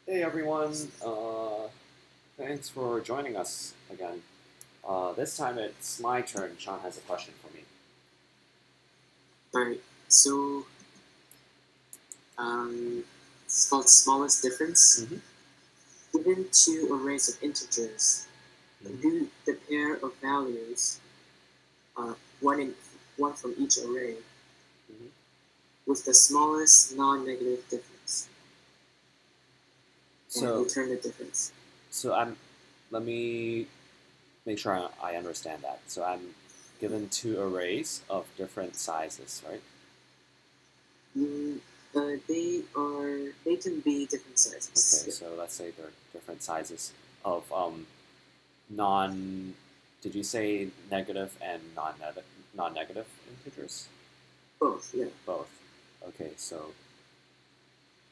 Hey everyone, thanks for joining us again. This time it's my turn. Sean has a question for me. Alright, so it's called smallest difference. Mm-hmm. Given two arrays of integers, compute the pair of values, uh, one in one from each array, Mm-hmm. with the smallest non-negative difference, and So, return the difference. so let me make sure I understand that. So I'm given two arrays of different sizes, right? Mm, they can be different sizes. Okay, Yeah. so let's say they're different sizes of non. Did you say negative and non-negative integers? Both, yeah. Both. Okay, so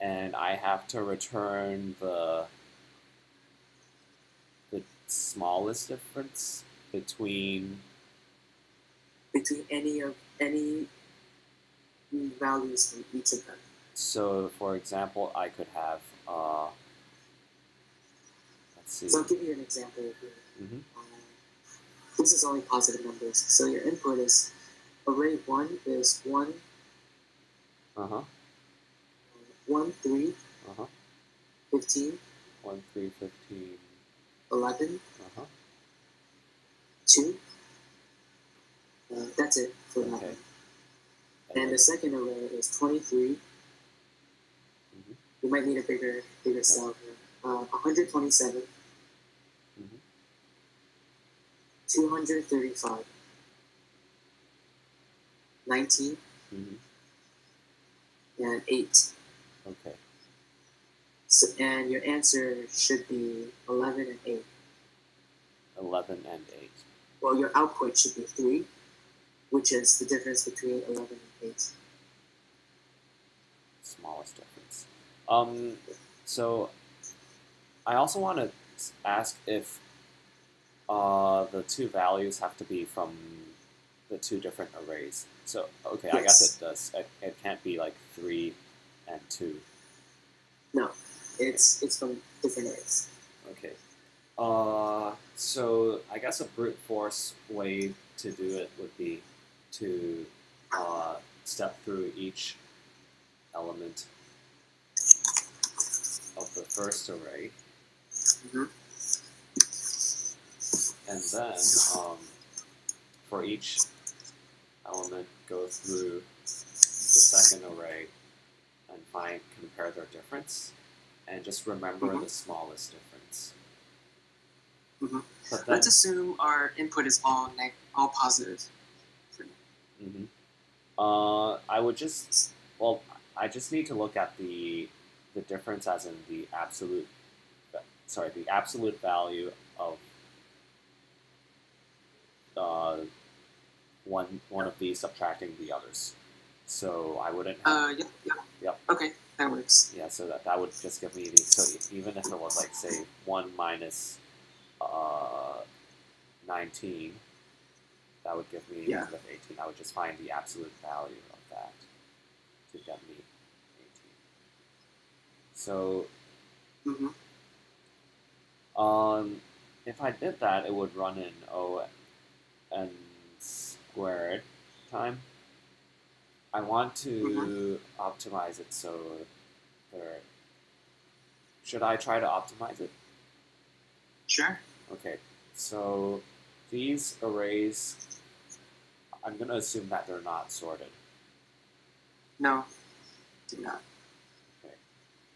and I have to return the smallest difference between. Between any values from each of them. So, for example, I could have. Let's see. So I'll give you an example here. Mm-hmm. This is only positive numbers. So your input is array 1 is 1, Uh huh. 1, 3, Uh huh. 15, 1, 3, 15. 11, Uh huh. 2. That's it for that Okay. one. And the second array is 23. Mm-hmm. You might need a bigger cell here. 127, Mm-hmm. 235, 19, Mm-hmm. and 8. Okay. So, and your answer should be 11 and 8. 11 and 8. Well, your output should be 3, which is the difference between 11 and 8. Smallest difference. So I also want to ask if the two values have to be from the two different arrays. So okay, I guess Yes. it does. It can't be like 3 and 2. No, it's from different arrays. Okay. So I guess a brute force way to do it would be to step through each element of the first array, Mm-hmm. and then for each element go through the second array and compare their difference, and just remember Mm-hmm. the smallest difference. Mm-hmm. But then, Let's assume our input is all positive. mm-hmm. I would just I just need to look at the difference as in the absolute value of uh, one of these subtracting the others. So I wouldn't have. Yep. Yep. Okay, that works. Yeah, so that would just give me the. So even if it was like, say, 1 minus 19, that would give me Yeah. negative 18. I would just find the absolute value of that to get me 18. So Mm-hmm. if I did that, it would run in O n squared time. I want Mm-hmm. to optimize it so there. Should I try to optimize it? Sure. Okay, so these arrays, I'm going to assume that they're not sorted. No, do not. Okay.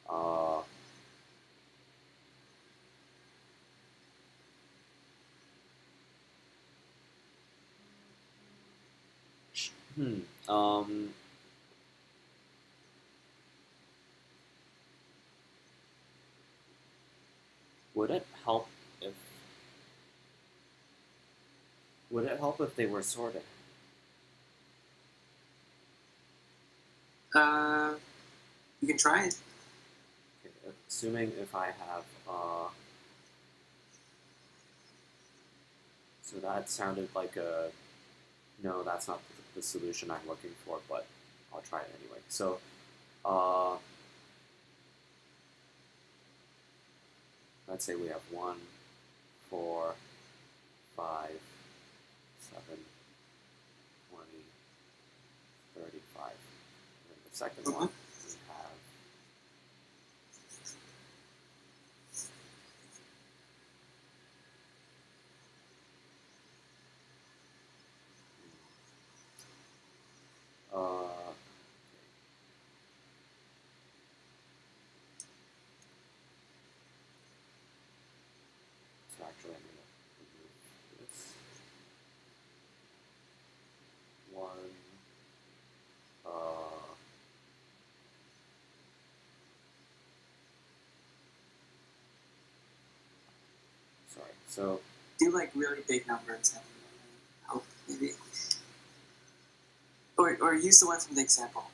Uh, hmm. Would it help if they were sorted? You can try it. Okay, assuming if I have so that sounded like a no, that's not the solution I'm looking for, but I'll try it anyway. So let's say we have 1, 4, 5, 7, 20, 35. And then the second one, we have so actually I'm going to remove this. 1, sorry, so Do like really big numbers and help maybe. Or use the one from the example.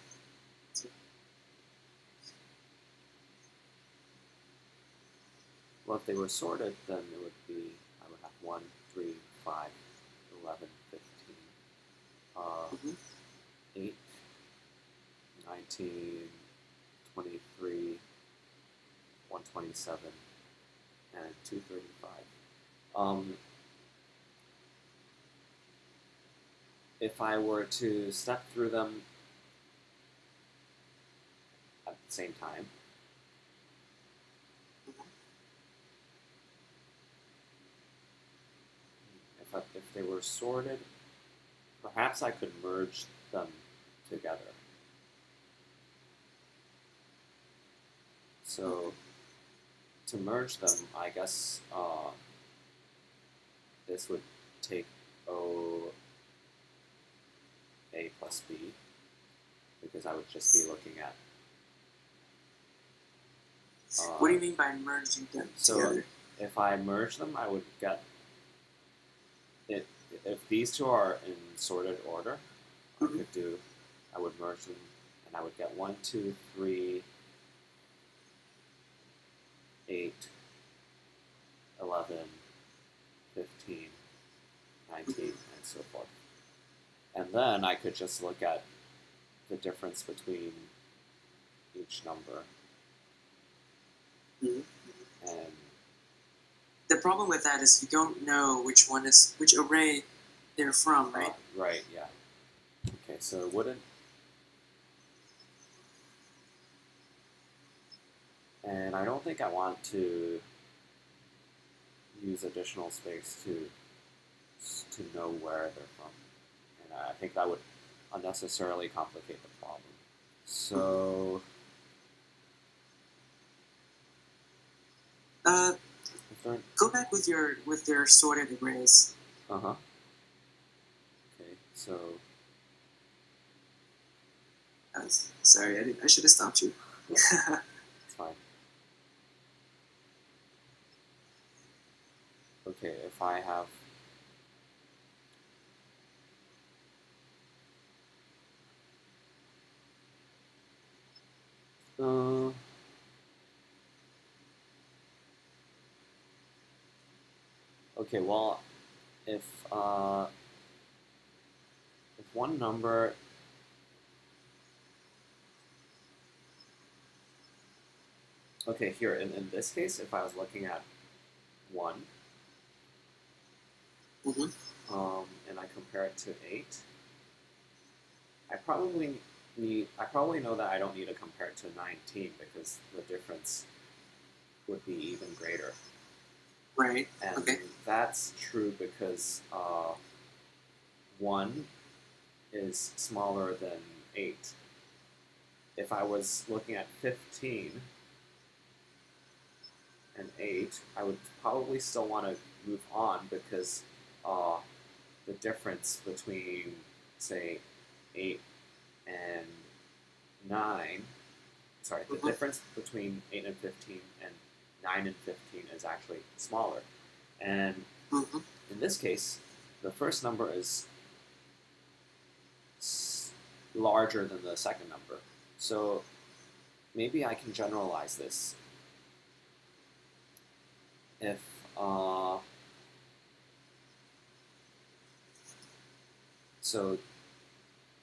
well, if they were sorted, then it would be, I would have 1, 3, 5, 11, 15, 8, 19, 23, 127, and 235. If I were to step through them at the same time, if they were sorted, perhaps I could merge them together. So to merge them, I guess this would take A plus B, because I would just be looking at. What do you mean by merging them together? If I merge them, I would get it. If these two are in sorted order, I would merge them, and I would get 1, 2, 3, 8, 11, 15, 19, and so forth. And then I could just look at the difference between each number. And the problem with that is you don't know which array they're from, right? Right, yeah. Okay, so it wouldn't. And I don't think I want to use additional space to know where they're from. And I think that would unnecessarily complicate the problem. So go back with their sorted arrays. Okay, so sorry, I should have stopped you. It's fine. Okay, if I have okay, well, if one number here in this case, if I was looking at 1, and I compare it to 8, I probably know that I don't need to compare it to 19 because the difference would be even greater. Right. And that's true because 1 is smaller than 8. If I was looking at 15 and 8, I would probably still want to move on because the difference between, say, 8 and 9, sorry, the difference between 8 and 15 and 9 and 15 is actually smaller. And in this case, the first number is larger than the second number. So maybe I can generalize this. If so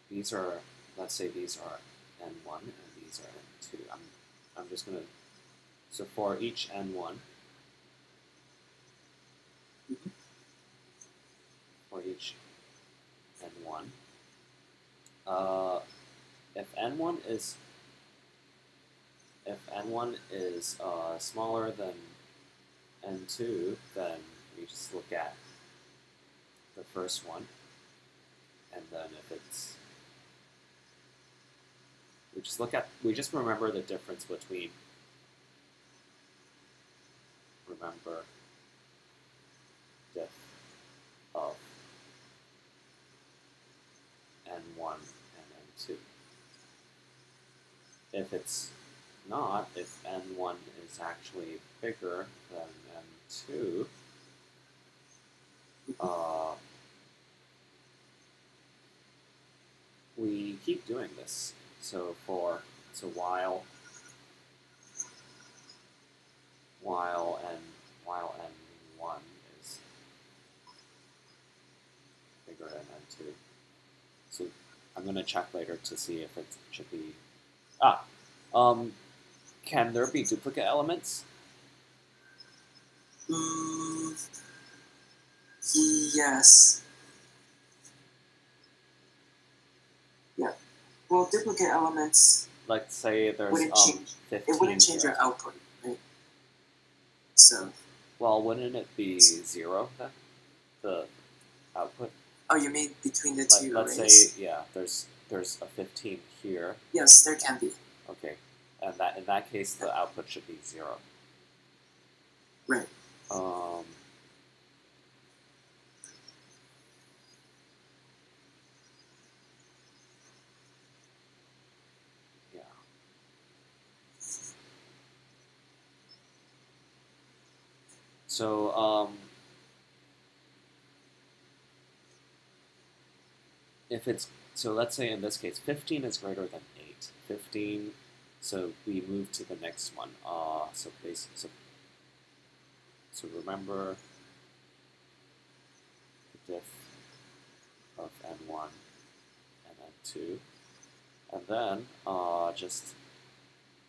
these are, let's say these are n1 and these are n2. I'm just gonna, so for each n1, each n1. If n1 is smaller than n2, then we just look at the first one, and then if it's we just remember the difference between diff of n1 and n2. If it's not, if n1 is actually bigger than n2, we keep doing this. So while n1 is bigger than n2. So I'm going to check later to see if it should be can there be duplicate elements? Yes. Yeah. Well, duplicate elements. Let's say there's wouldn't change. 15. It wouldn't change your output, right? So. Well, wouldn't it be 0 then? The output. Oh, you mean between the two let's arrays? say there's a 15 here. Yes, there can be. Okay, and in that case the output should be 0. Right. Yeah. So let's say in this case 15 is greater than 8. 15. So we move to the next one. So remember the diff of n1 and n2, and then just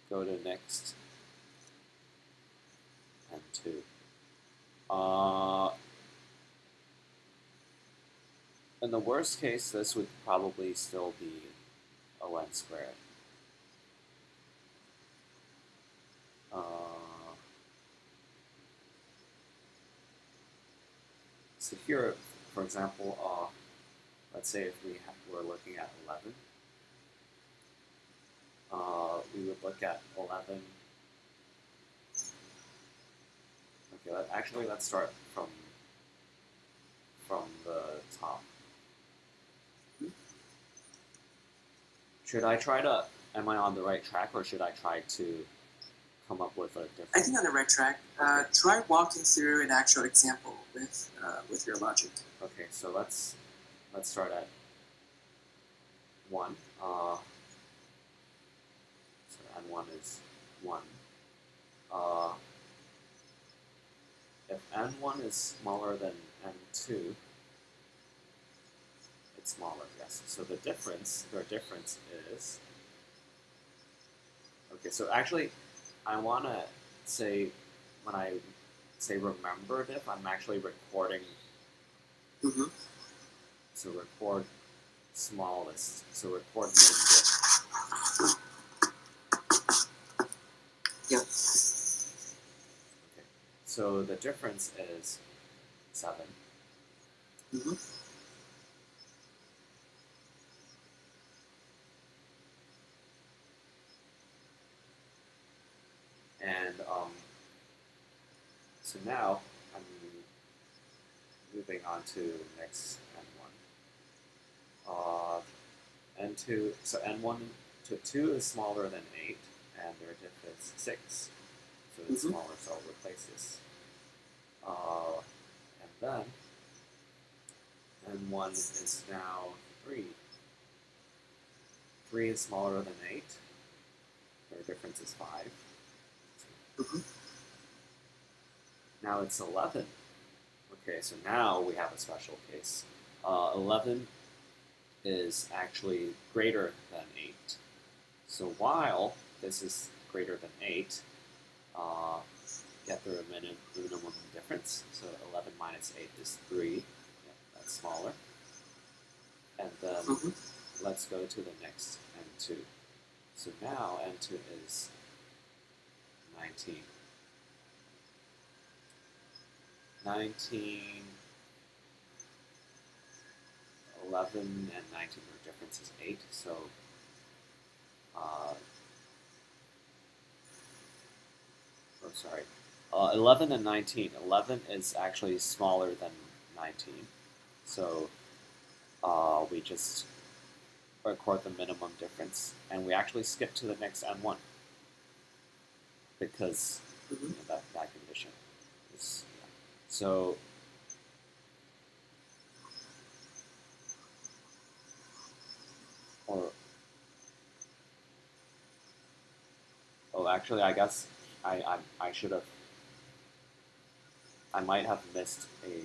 go to next n2. In the worst case, this would probably still be O(n) squared. So here, for example, let's say if we're looking at 11, we would look at 11. Okay, actually, let's start from the top. Should I try to? Am I on the right track, or should I try to come up with a different? I think on the right track. Okay. Try walking through an actual example with your logic. Okay, so let's start at 1. So n1 is 1. If n1 is smaller than n2, it's smaller, yes. So their difference is, okay, so actually I want to say, when I say remember diff, I'm actually recording, so record smallest, so record min diff. Yep. Okay, so the difference is 7. And so now I'm moving on to next n1. n2, so n1 to 2 is smaller than 8, and their diff is 6. So it's smaller, so I'll replace this. And then n1 is now 3. 3 is smaller than 8. Their difference is 5. Now it's 11. Okay, so now we have a special case. 11 is actually greater than 8. So while this is greater than 8, get the minimum difference. So 11 minus 8 is 3. Yeah, that's smaller. And then let's go to the next n2. So now n2 is 19. 19, 11, and 19, their difference is 8. So 11 and 19. 11 is actually smaller than 19. So we just record the minimum difference, and we actually skip to the next n1 because that condition is, yeah. So actually, I guess I should have. I might have missed a.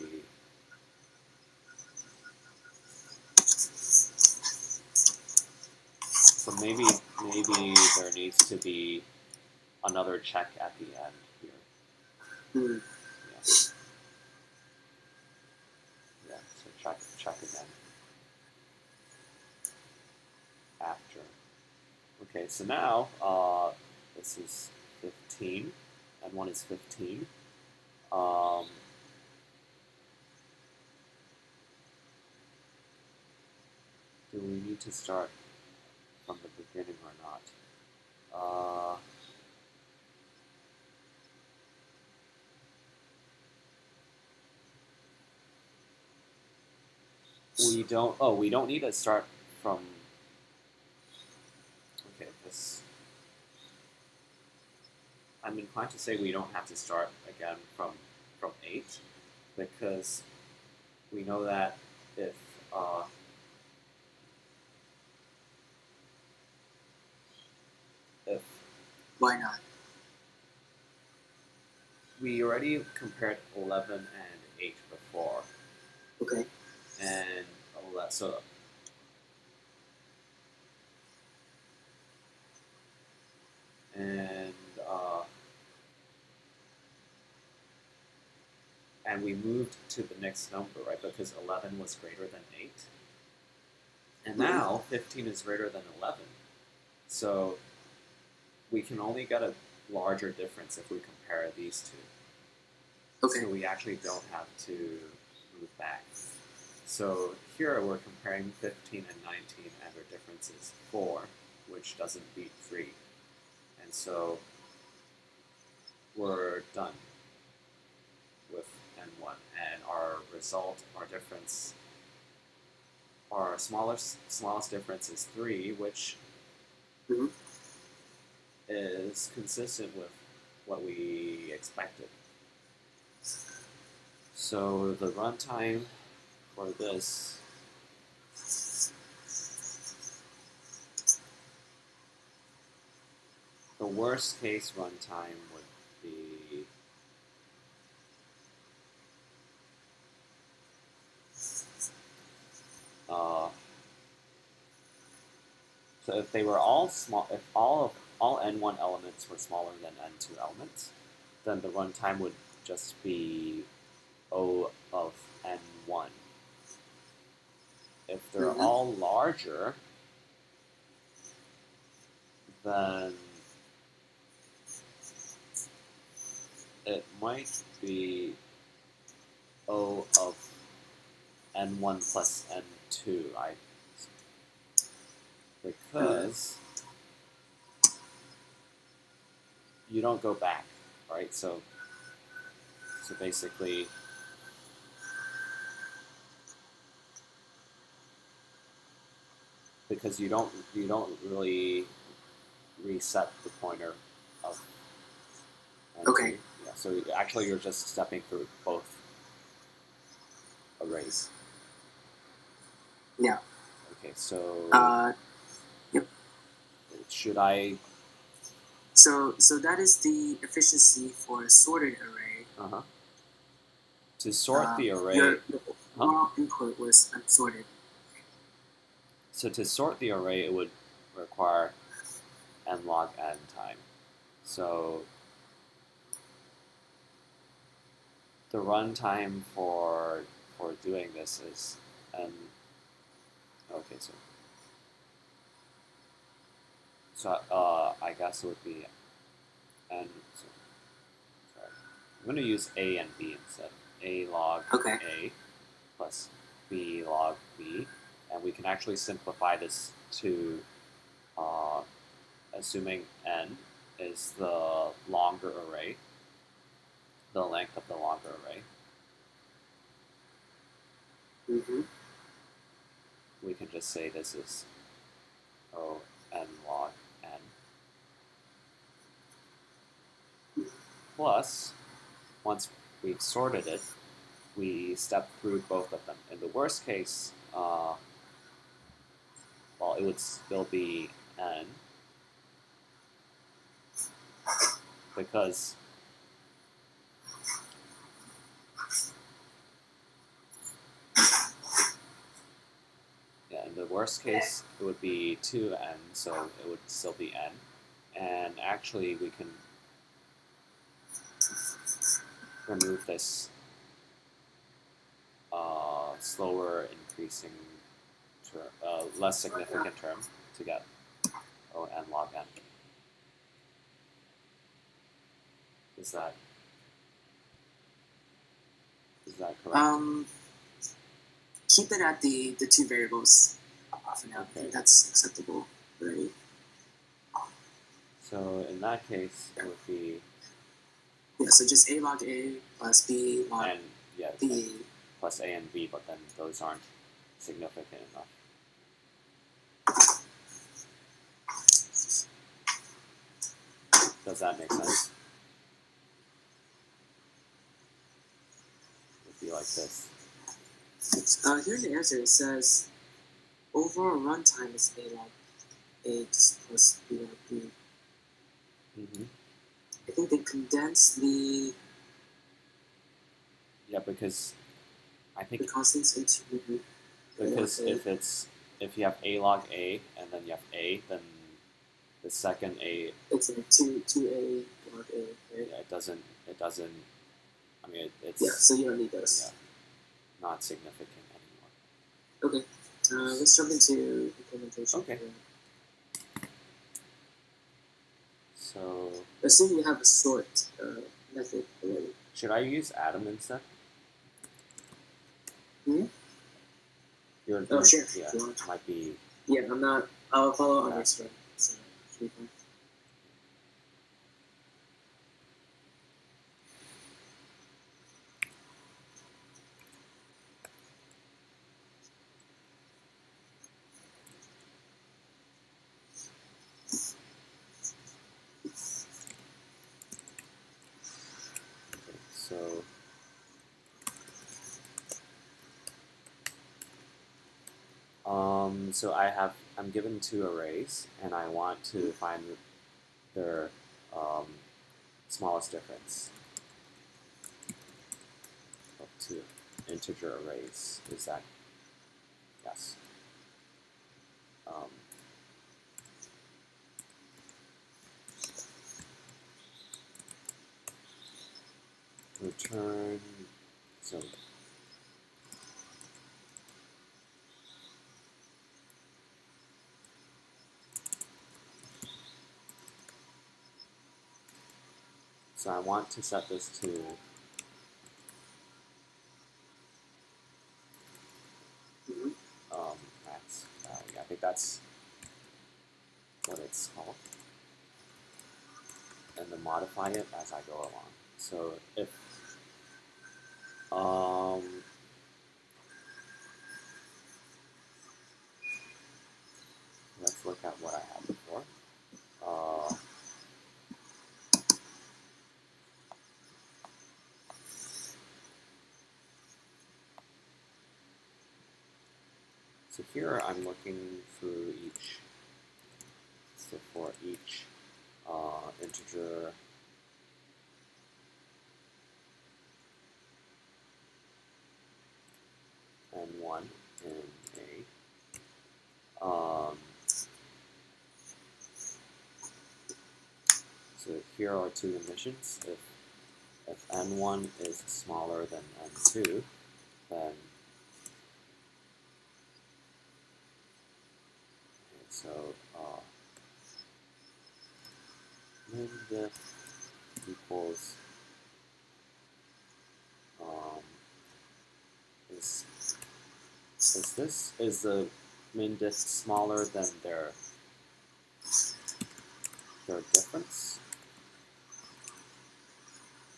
So maybe there needs to be another check at the end here. Yeah. So check again after. Okay. So now this is 15, and one is 15. Do we need to start from the beginning or not? We don't. Oh, we don't need to start from. Okay, this. I'm inclined to say we don't have to start again from 8, because we know that if why not? We already compared 11 and 8 before. Okay. And so and we moved to the next number, right? Because 11 was greater than 8. And now 15 is greater than 11. So we can only get a larger difference if we compare these two. Okay. So we actually don't have to move back. So here we're comparing 15 and 19, and their difference is 4, which doesn't beat 3. And so we're done with n1. And our result, our difference, our smallest difference is 3, which is consistent with what we expected. So the runtime for this the worst case runtime would be so if they were all small, if all n1 elements were smaller than n2 elements, then the runtime would just be O of n1. If they're all larger, then it might be O of n1 plus n2. Because you don't go back, right? So basically, because you don't really reset the pointer of n2. Okay. Yeah. So actually, you're just stepping through both arrays. Yeah. Okay. So. Yep. Should I? So that is the efficiency for a sorted array. To sort the array. Your raw input was unsorted. So to sort the array, it would require n log n time. So the runtime for for doing this is n. Okay, so I guess it would be n. So, sorry, I'm going to use a and b instead. A log a plus b log b, and we can actually simplify this to assuming n is the longer array, the length of the longer array. We can just say this is n log n. Plus, once we've sorted it, we step through both of them. In the worst case, well, it would still be n, because in the worst case, it would be 2n, so it would still be n. And actually, we can remove this slower increasing term, less significant term to get n log n. Is that correct? Keep it at the two variables for now. I think that's acceptable already. So in that case, it would be so just a log a plus b log b plus a and b, but then those aren't significant enough. Does that make sense? It would be like this. Here in the answer it says overall runtime is a log a plus b log b. I think they condense the because I think the constants into because if you have a log a and then you have a, then the second a it's like 2a log a, right? Yeah, it doesn't. I mean, it's so you don't need those. Yeah, not significant anymore. Okay, let's jump into implementation. Okay. So assume you have a sort method already. Should I use Atom instead? Oh, sure. Yeah, it might be. Yeah, I'm not. I'll follow on next one. So should be fine. So I'm given two arrays, and I want to find their smallest difference of two integer arrays. Is that yes? Return so. So I want to set this to max value. I think that's what it's called. And then modify it as I go along. So if let's look at what I had before. So here I'm looking through each. So for each integer n1 in A. So here are two conditions. If n1 is smaller than n2, then So min diff equals is the min diff smaller than their difference?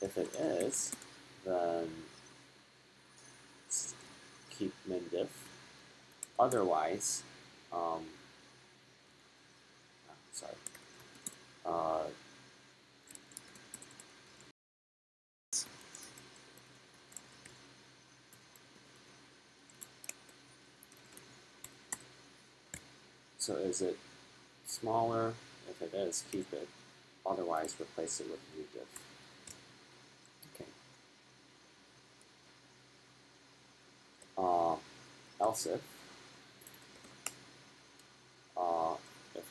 If it is, then keep min diff. Otherwise, sorry. So is it smaller? If it is, keep it. Otherwise, replace it with new diff. Okay. Else if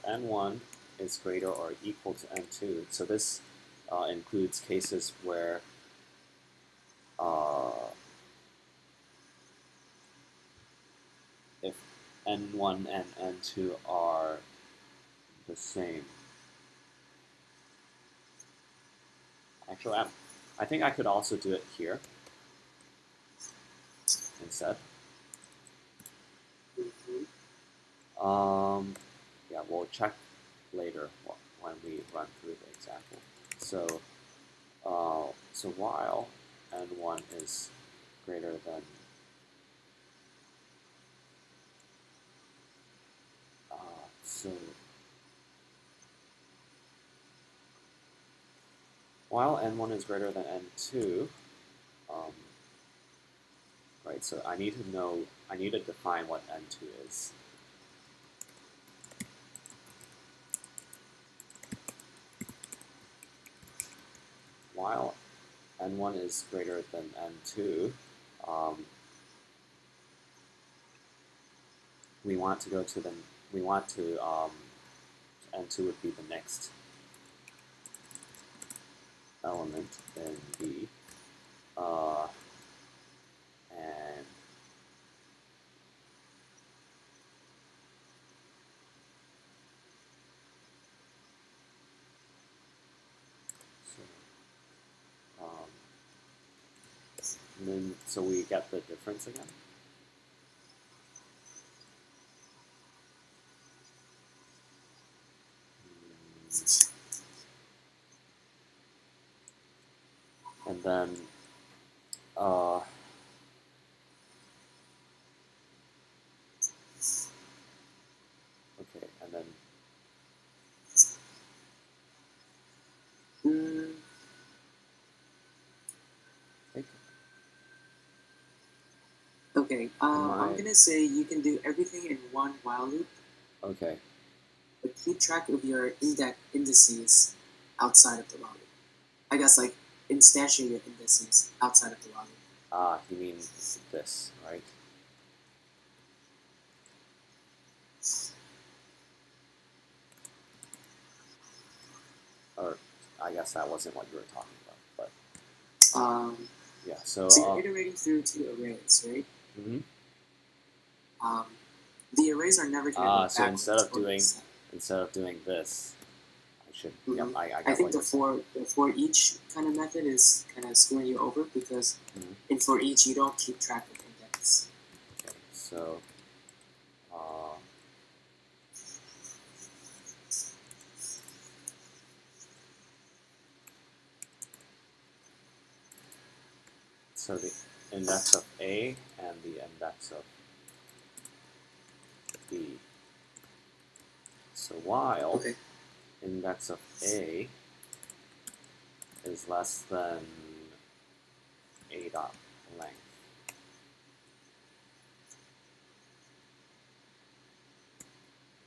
n1 is greater or equal to n2, so this includes cases where if n1 and n2 are the same. Actually, I think I could also do it here instead. Yeah, we'll check later when we run through the example. So, so while n1 is greater than while n1 is greater than n2, right? So I need to define what n2 is. While n1 is greater than n2, we want to go to the n2 would be the next element in B, and so we get the difference again. And then okay, and then okay, I'm gonna say you can do everything in one while loop. Okay. But keep track of your indices outside of the while loop. I guess like instantiate indices outside of the while loop. You mean this, right? Or I guess that wasn't what you were talking about, but yeah. So you're iterating through two arrays, right? Mm-hmm. The arrays are never going to go so instead of doing this, I should. Mm-hmm. Yep, I I think the for each kind of method is kind of screwing you over because in for each you don't keep track of index. Okay, so. So the index of A and the index of B. So while index of A is less than A dot length,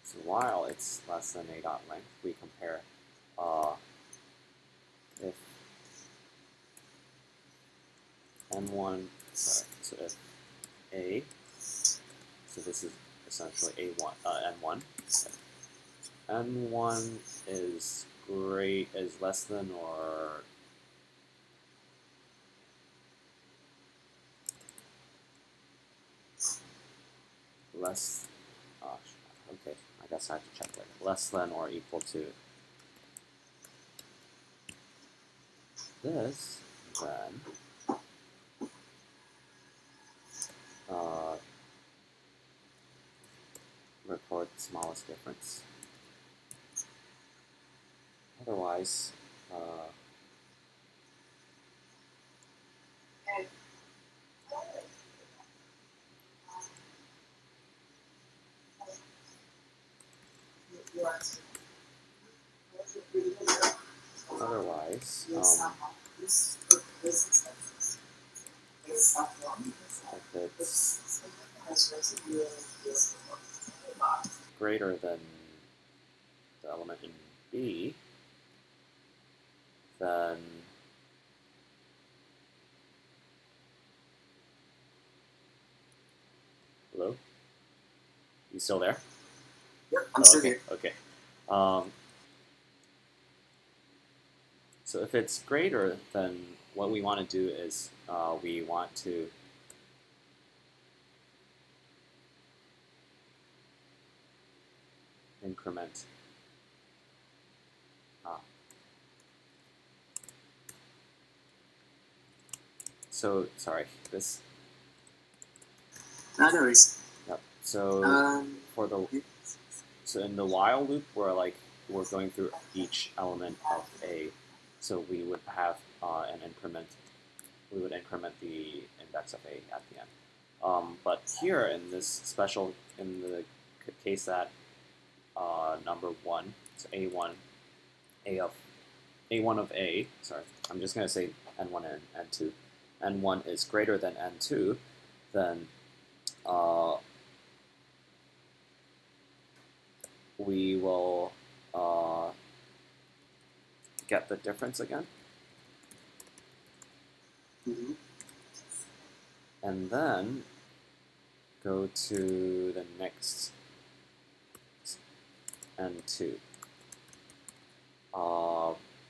so while it's less than A dot length, we compare if n1, sorry, so if A, so this is essentially A1, n1. N1 is less than or less. okay, I guess I have to check later. Less than or equal to this, then record the smallest difference. Otherwise, if it's greater than the element in B, then hello? You still there? Yep, I'm still here. Okay. So if it's greater, then what we want to do is we want to increment so sorry, this. No worries. Yep. So for the in the while loop, we're going through each element of A. So we would have an increment. We would increment the index of A at the end. But here in the case that number 1, so A1 of A. Sorry, I'm just going to say N1 and N2. N1 is greater than N2, then we will get the difference again. Mm-hmm. And then go to the next N2.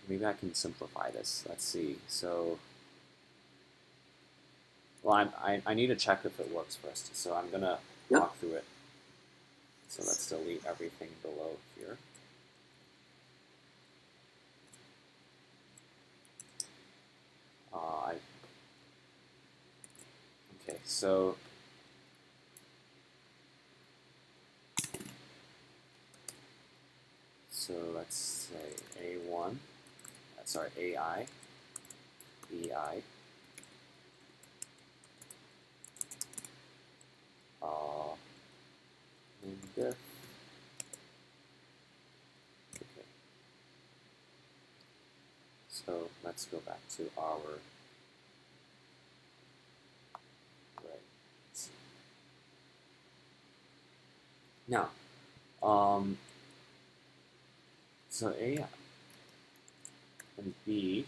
Maybe I can simplify this. Let's see. So, well, I need to check if it works first. So I'm gonna walk through it. So let's delete everything below here. Okay, so let's say A1, sorry, AI, BI, diff. Okay. So let's go back to our now. So A and B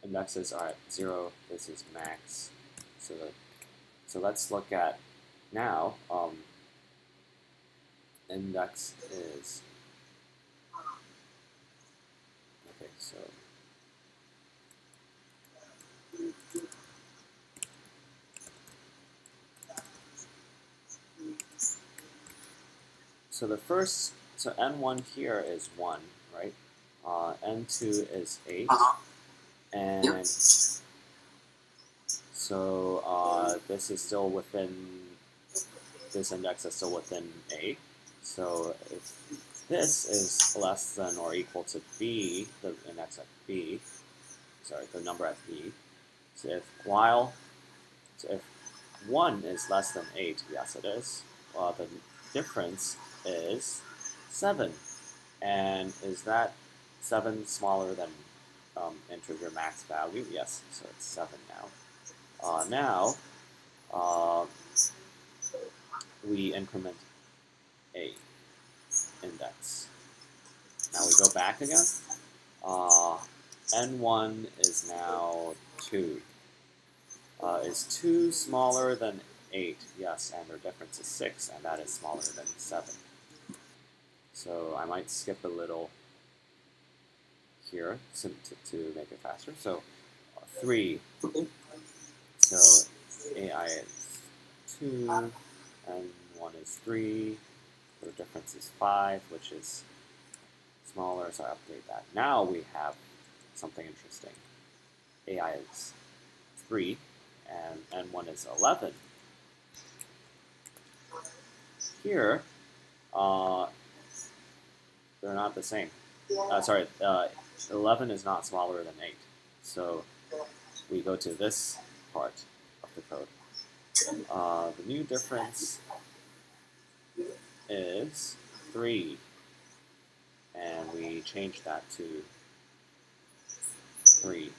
indexes are at 0. This is max. So let's look at now. Index is okay. So the first, so N1 here is 1, right? N2 is 8. And yep. So this is still within, this index is still within A. So if this is less than or equal to B, the index at B, sorry, the number at B, so if 1 is less than 8, yes it is, the difference is 7. And is that 7 smaller than integer max value? Yes, so it's 7 now. Now, we increment A index. Now we go back again. N1 is now 2. Is 2 smaller than 8? Yes, and their difference is 6, and that is smaller than 7. So I might skip a little here to make it faster. So 3. So AI is 2, and 1 is 3. the difference is 5, which is smaller, so I update that. Now we have something interesting. AI is 3, and N1 is 11. Here, they're not the same. 11 is not smaller than 8. So we go to this part of the code. The new difference is 3. And we change that to 3.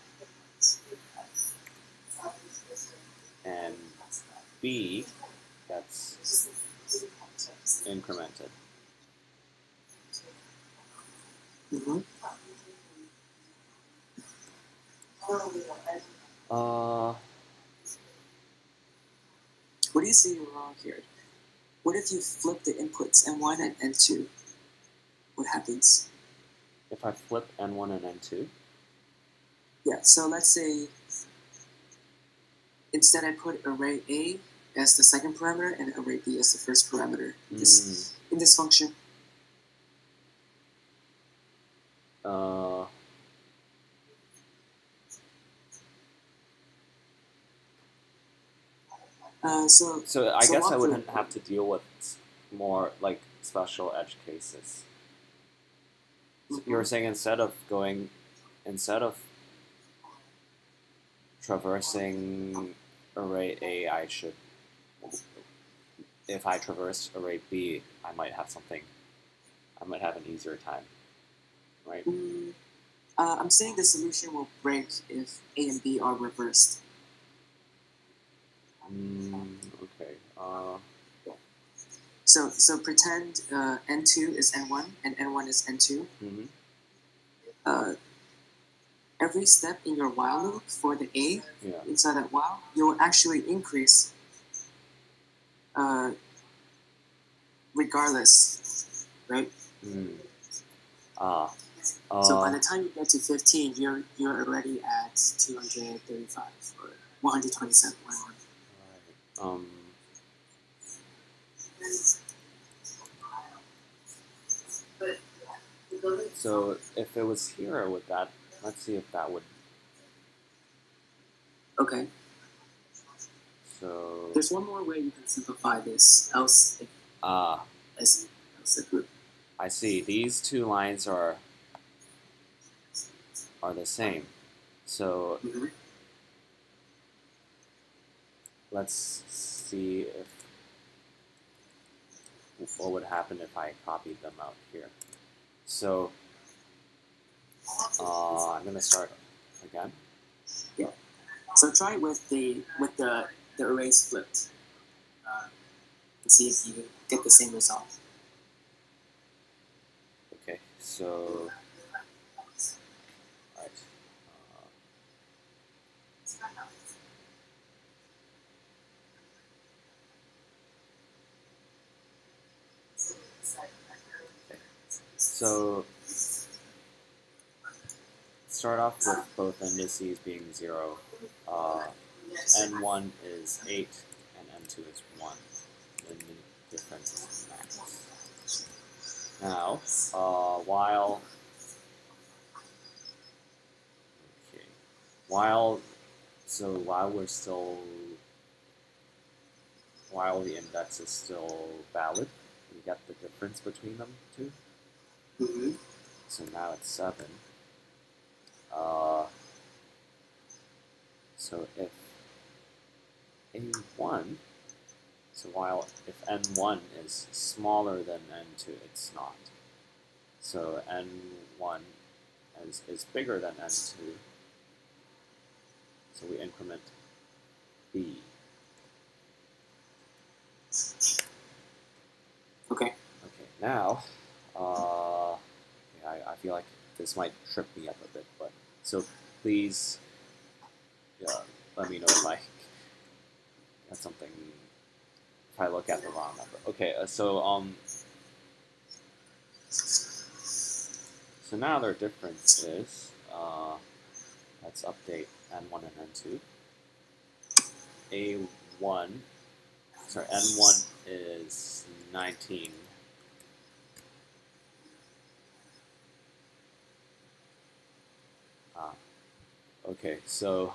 And B gets incremented. Mm-hmm. What do you see wrong here? What if you flip the inputs N1 and N2? What happens? If I flip N1 and N2? Yeah, so let's say instead I put array A as the second parameter and array B as the first parameter in this function. So I guess I wouldn't have to deal with more like special edge cases. So you were saying instead of traversing array A, I should, if I traverse array B, I might have an easier time, right? I'm saying the solution will break if A and B are reversed. Okay. So pretend N2 is N1 and N1 is N2. Mm-hmm. Every step in your while loop for the A inside that while, you'll actually increase regardless, right? So by the time you get to 15, you're already at 235 or 127. Right. So if it was here, would that? Let's see if that would. Okay. So there's one more way you can simplify this. Else if I see. These two lines are the same. So let's see what would happen if I copied them out here. So I'm gonna start again. Yeah. So try it with the arrays flipped. And see if you get the same result. Okay. So. All right. So start off with both indices being 0. N1 is 8 and N2 is 1. Then the difference is max. Now, while the index is still valid, we get the difference between them two. So now it's 7. So if A1, if N1 is smaller than N2, it's not. So N1 is bigger than N2. So we increment B. Okay. Okay. Now, I feel like this might trip me up a bit, but so please, let me know if I got something. If I look at the wrong number. Okay. So now their difference is let's update N1 and N2. N1 is 19, Okay, so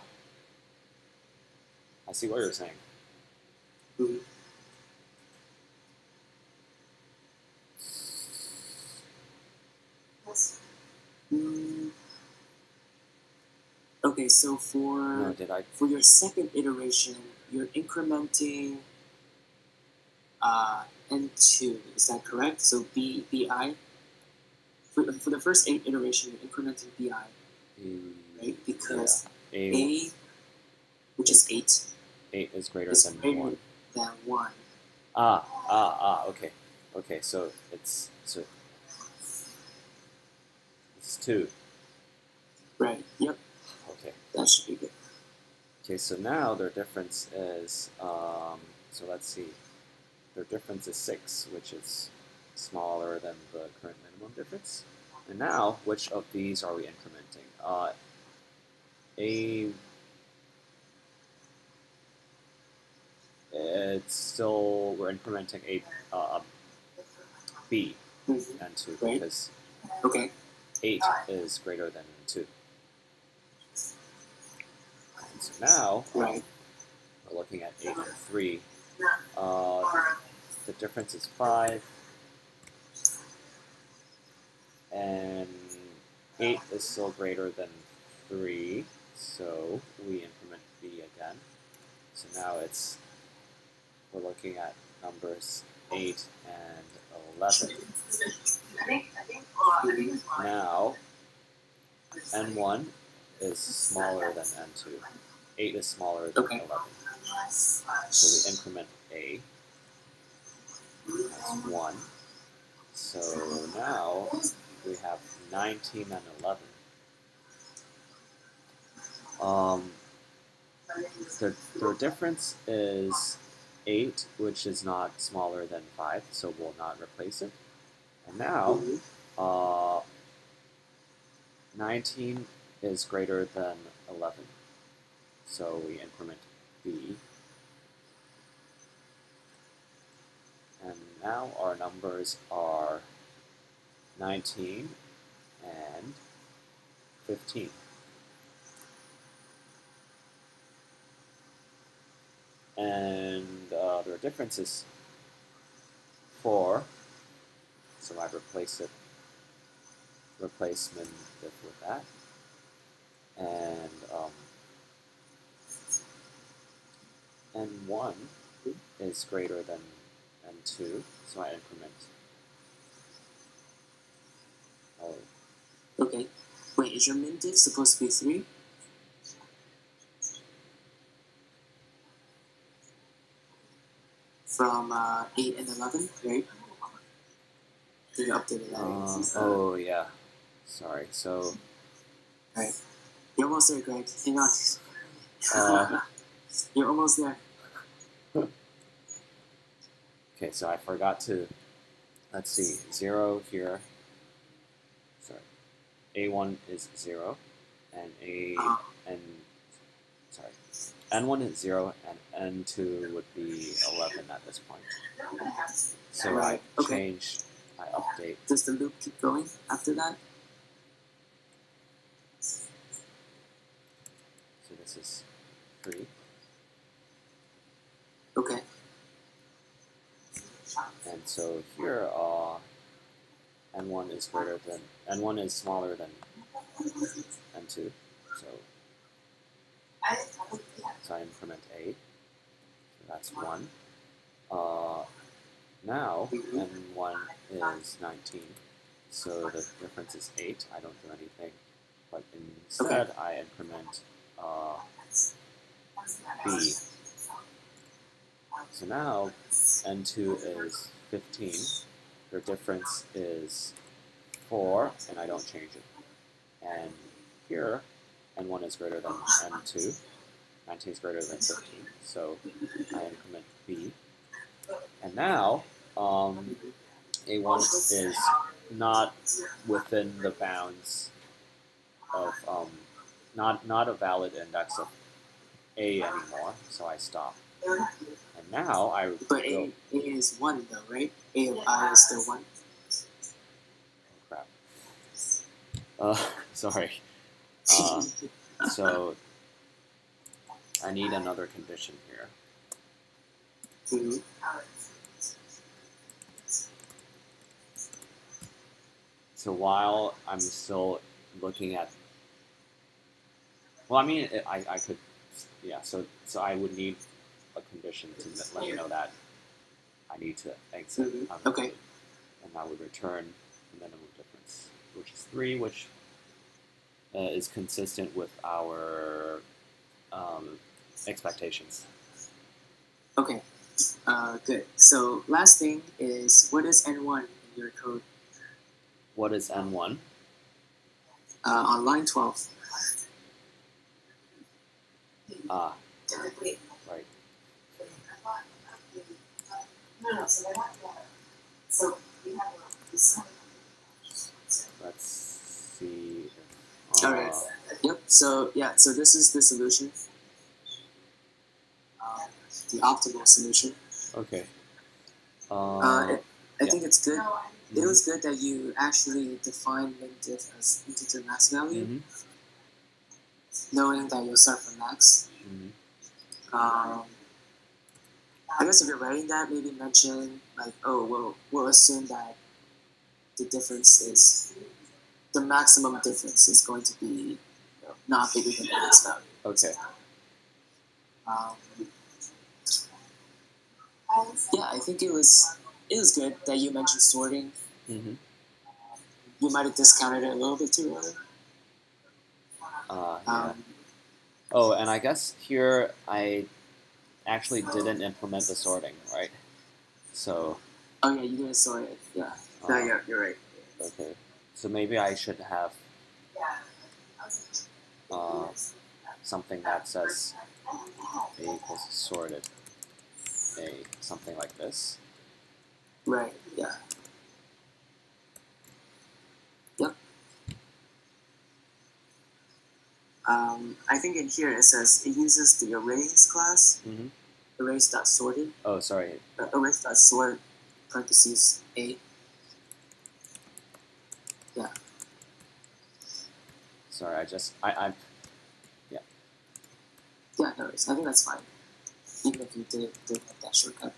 I see what you're saying. Mhm. Mm. Okay, so No, for your second iteration, you're incrementing n2. Is that correct? So bi. For the first iteration, you're incrementing bi, right? Because yeah. a, which is 8, 8 is greater is than greater 1. than 1. Okay. Okay, so it's 2. Right, yep, Okay. that should be good. Okay, so now their difference is, so let's see. Their difference is 6, which is smaller than the current minimum difference. And now, which of these are we incrementing? It's still, we're incrementing B and 2 Right. because Okay. 8 is greater than 2. And so now, Right. we're looking at 8 and 3. The difference is 5. And 8 is still greater than 3, so we increment B again. So now we're looking at numbers 8 and 11. Now, n1 is smaller than n2. 8 is smaller than 11. So we increment A. That's 1. So now we have 19 and 11. Their difference is 8, which is not smaller than 5, so we'll not replace it. And now, 19 is greater than 11, so we increment B. And now our numbers are 19 and 15. And their difference is 4, so I replacement with that. And n1 is greater than n2, so I increment. Okay. Wait, is your min diff supposed to be 3? From 8 and 11, right? Did you update that? Oh, yeah. Sorry, so... Alright. You're almost there, Greg. Hang on. You're almost there. Okay, so I forgot to... Let's see. 0 here. Sorry. A1 is 0. And sorry. N1 is 0, and N2 would be 11 at this point. So I change, I update. Does the loop keep going after that? So this is 3. Okay. And so here, N1 is greater than, N1 is smaller than N2. So I increment A. So that's 1. Now, N1 is 19. So the difference is 8. I don't do anything. But instead, I increment B. So now, N2 is 15. Their difference is 4, and I don't change it. And here, N1 is greater than N2. 19 is greater than 15, so I increment B. And now, A1 is not within the bounds of, not a valid index of A anymore, so I stop. And now I But A is 1 though, right? A of I is still 1. Crap. Sorry. So I need another condition here. Mm-hmm. So while I'm still looking at, well, I mean, I could, yeah. So I would need a condition to let me know that I need to exit Mm-hmm. out of Okay. the loop, and I would return the minimum difference, which is 3, which is consistent with our expectations. Okay. Good. So last thing is, what is N1 in your code? What is N1? On line 12. Ah, right. Let's see. All right. Yep. So yeah. So this is the solution. The optimal solution. Okay. I think it's good. Mm-hmm. It was good that you actually defined min-diff as integer max value, Mm-hmm. knowing that you'll start from max. Mm-hmm. I guess if you're writing that, maybe mention like, oh, we'll assume that the difference is the maximum difference is going to be not bigger than the max value. Okay. Yeah, I think it was good that you mentioned sorting. Mm-hmm. You might have discounted it a little bit too early. Yeah. Oh, and I guess here I actually didn't implement the sorting, right? So. Oh yeah, you didn't sort it. Yeah. No, yeah, you're right. Okay. So maybe I should have something that says A equals sorted A, something like this. Right. Yeah. Yep. I think in here it says it uses the arrays class. Mm-hmm. Arrays.sorted. Oh, sorry. Arrays.sort parentheses A. Yeah. Sorry, I yeah. Yeah, no worries. I think that's fine. Even if you didn't have that shortcut.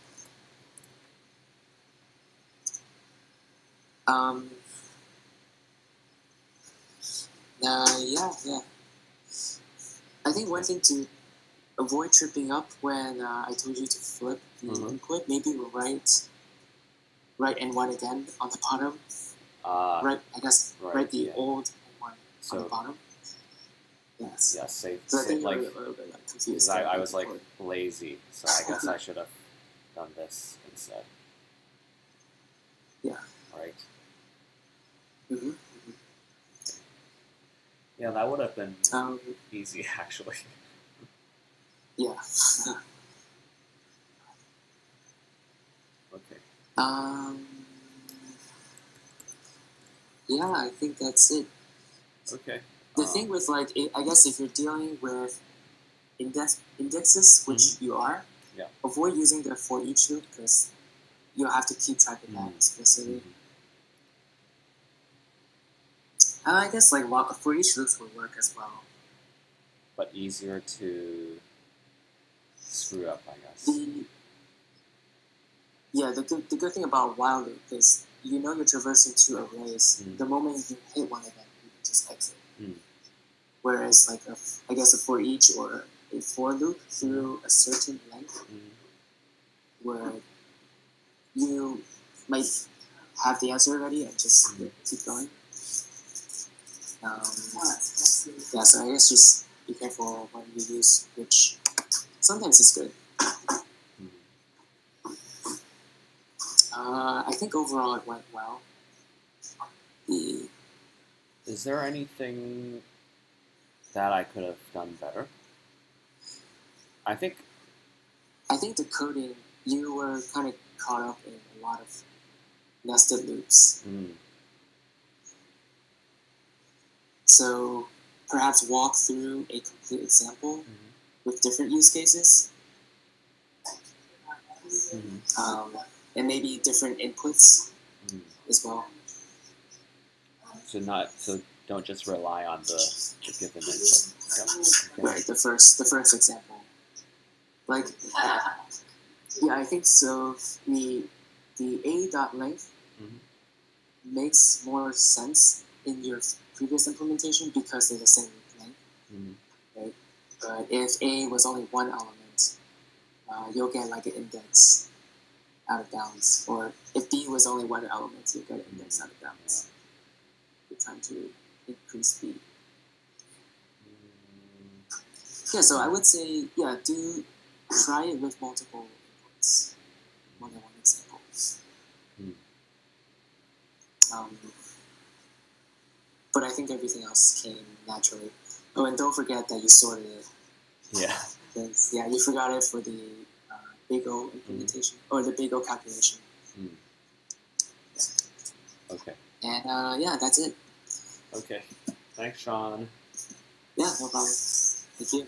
Yeah. I think one thing to avoid tripping up when I told you to flip the input, maybe we'll write N1 again on the bottom. Write the old N1 on the bottom. Yes. Yeah, so I think like, a little bit confused. I was like lazy, so I guess I should have done this instead. Yeah. Right. Mm-hmm. Yeah, that would have been easy actually. Yeah. Okay. Yeah, I think that's it. Okay. The thing with I guess if you're dealing with indexes, which you are, avoid using the for each loop because you'll have to keep track of that explicitly. I guess for each loops will work as well. But easier to screw up, I guess. The good thing about while loop is you're traversing two arrays. The moment you hit one of them, you can just exit. Whereas I guess a for each or a for loop through a certain length, where you might have the answer already and just keep going. So I guess just be careful when you use which. Sometimes it's good. I think overall it went well. Is there anything that I could have done better? I think the coding, you were kind of caught up in a lot of nested loops. So perhaps walk through a complete example with different use cases. And maybe different inputs as well. So don't just rely on the given input. Yep. Okay. Right, the first example. Like, yeah, I think so. The a dot length makes more sense in your previous implementation because they're the same length, right? But if a was only one element, you'll get like an index out of bounds. Or if b was only one element, you'll get an index out of bounds. You're trying to increase b. Yeah, so I would say, yeah, do try it with multiple inputs, more than one example. But I think everything else came naturally. Oh, and don't forget that you sorted it. Yeah. Because, yeah, you forgot it for the big O implementation, or the big O calculation. Yeah. Okay. And, yeah, that's it. Okay. Thanks, Sean. Yeah, no problem. Thank you.